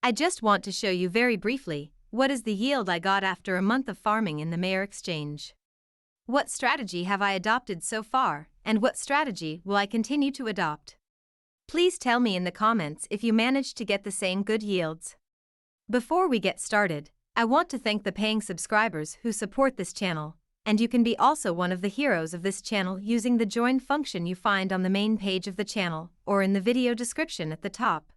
I just want to show you very briefly what is the yield I got after a month of farming in the Maiar Exchange. What strategy have I adopted so far, and what strategy will I continue to adopt? Please tell me in the comments if you managed to get the same good yields. Before we get started, I want to thank the paying subscribers who support this channel, and you can be also one of the heroes of this channel using the join function you find on the main page of the channel or in the video description at the top.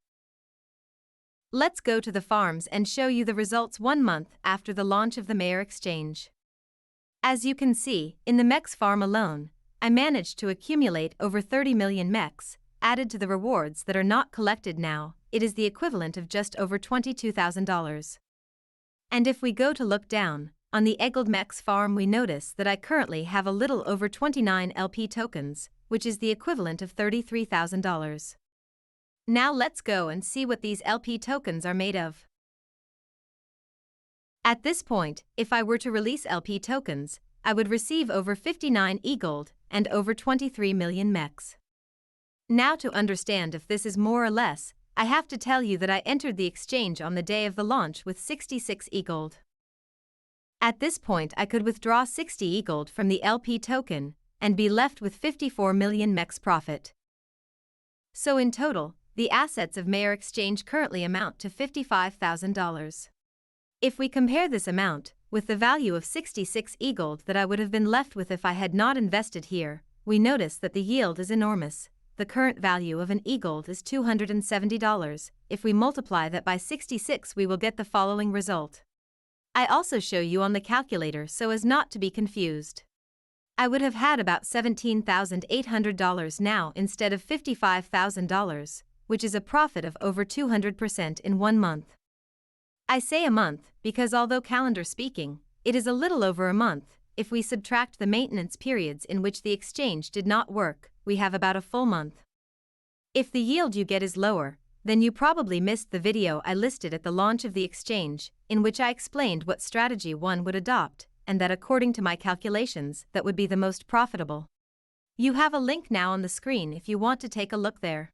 Let's go to the farms and show you the results 1 month after the launch of the Maiar Exchange. As you can see, in the Mex farm alone, I managed to accumulate over 30 million Mex. Added to the rewards that are not collected now, it is the equivalent of just over $22,000. And if we go to look down, on the Egld-Mex farm we notice that I currently have a little over 29 LP tokens, which is the equivalent of $33,000. Now let's go and see what these LP tokens are made of. At this point, if I were to release LP tokens, I would receive over 59 Egold and over 23 million Mex. Now to understand if this is more or less, I have to tell you that I entered the exchange on the day of the launch with 66 Egold. At this point I could withdraw 60 Egold from the LP token and be left with 54 million Mex profit. So in total, the assets of Maiar Exchange currently amount to $55,000. If we compare this amount with the value of 66 Egold that I would have been left with if I had not invested here, we notice that the yield is enormous. The current value of an Egold is $270. If we multiply that by 66, we will get the following result. I also show you on the calculator so as not to be confused. I would have had about $17,800 now instead of $55,000, which is a profit of over 200% in 1 month. I say a month because although calendar speaking, it is a little over a month. If we subtract the maintenance periods in which the exchange did not work, we have about a full month. If the yield you get is lower, then you probably missed the video I listed at the launch of the exchange, in which I explained what strategy one would adopt, and that according to my calculations, that would be the most profitable. You have a link now on the screen if you want to take a look there.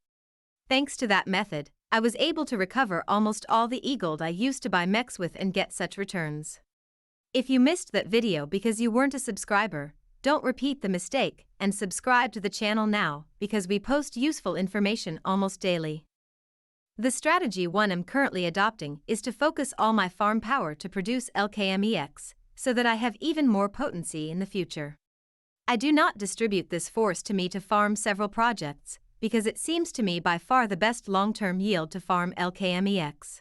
Thanks to that method, I was able to recover almost all the Egold I used to buy Mex with and get such returns. If you missed that video because you weren't a subscriber, don't repeat the mistake and subscribe to the channel now because we post useful information almost daily. The strategy one I'm currently adopting is to focus all my farm power to produce Elrond so that I have even more potency in the future. I do not distribute this force to me to farm several projects because it seems to me by far the best long-term yield to farm Elrond.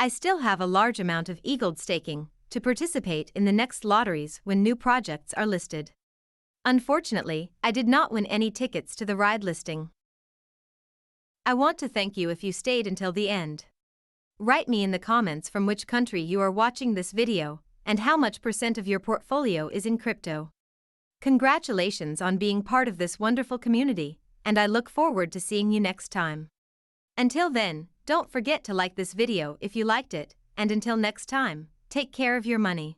I still have a large amount of Egold staking to participate in the next lotteries when new projects are listed. Unfortunately, I did not win any tickets to the ride listing. I want to thank you if you stayed until the end. Write me in the comments from which country you are watching this video and how much % of your portfolio is in crypto. Congratulations on being part of this wonderful community, and I look forward to seeing you next time. Until then, don't forget to like this video if you liked it, and until next time, take care of your money.